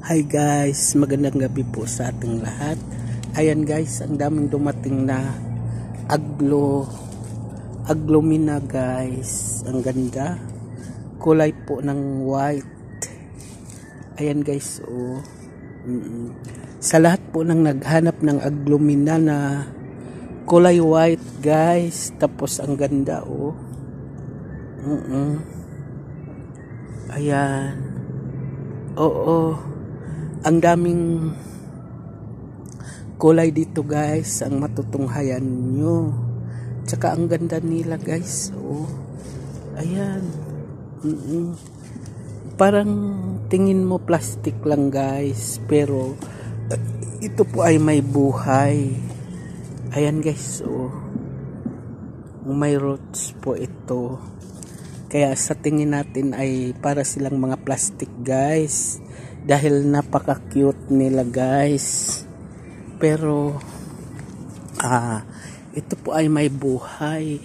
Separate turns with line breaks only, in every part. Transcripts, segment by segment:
Hi guys, magandang gabi po sa ating lahat. Ayan guys, ang daming dumating na aglumina guys. Ang ganda. Kulay po ng white. Ayan guys, oh. Sa lahat po ng naghanap ng aglumina na kulay white guys. Tapos ang ganda, oh. Ayan. Oo. Ang daming kulay dito guys, ang matutunghayan nyo. Tsaka ang ganda nila guys. Oh. Ayan. Parang tingin mo plastic lang guys, pero ito po ay may buhay. Ayan guys. Oh. May roots po ito. Kaya sa tingin natin ay para silang mga plastic guys. Dahil napaka-cute nila guys. Pero ito po ay may buhay.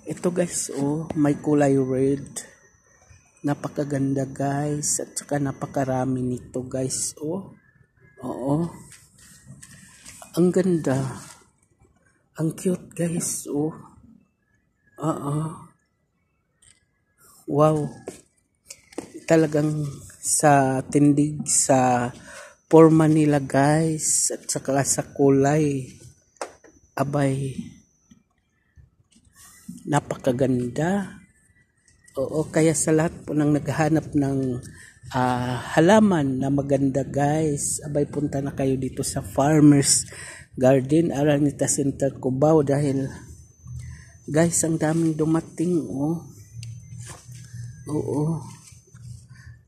Ito guys, oh, may kulay red. Napakaganda guys. At saka napakarami nito guys, oh. Oo. Ang ganda. Ang cute guys, oh. Oo. Wow. Talagang sa tindig sa forma nila guys, at saka sa kulay, abay napakaganda. Oo, kaya sa lahat po ng naghahanap ng halaman na maganda guys, abay punta na kayo dito sa Farmers Garden, Araneta Center, Cubao. Dahil guys, ang daming dumating, oh. Oo.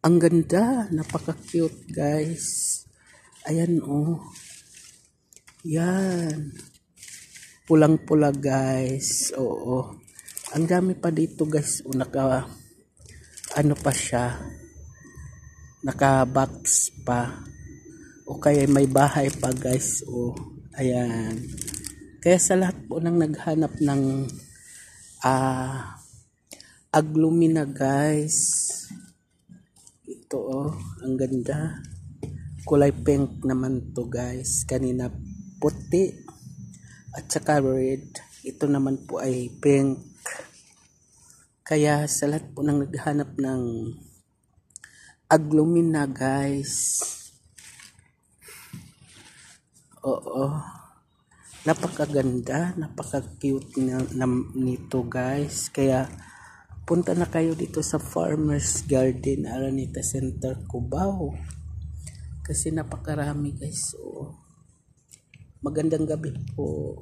Ang ganda, napaka-cute guys. Ayan, oh. Yan. Pulang-pula guys. Oo. Ang dami pa dito guys. O, ano pa siya? Naka-box pa. O kaya may bahay pa guys. O, ayan. Kaya sa lahat po nang naghanap ng aglumina guys. Ito, oh, ang ganda. Kulay pink naman to guys. Kanina puti at saka red. Ito naman po ay pink. Kaya sa lahat po nang naghanap ng aglumina guys. Oo. Napakaganda, napaka-cute nito guys. Kaya punta na kayo dito sa Farmers Garden, Araneta Center, Cubao. Kasi napakarami guys. Oh. Magandang gabi po.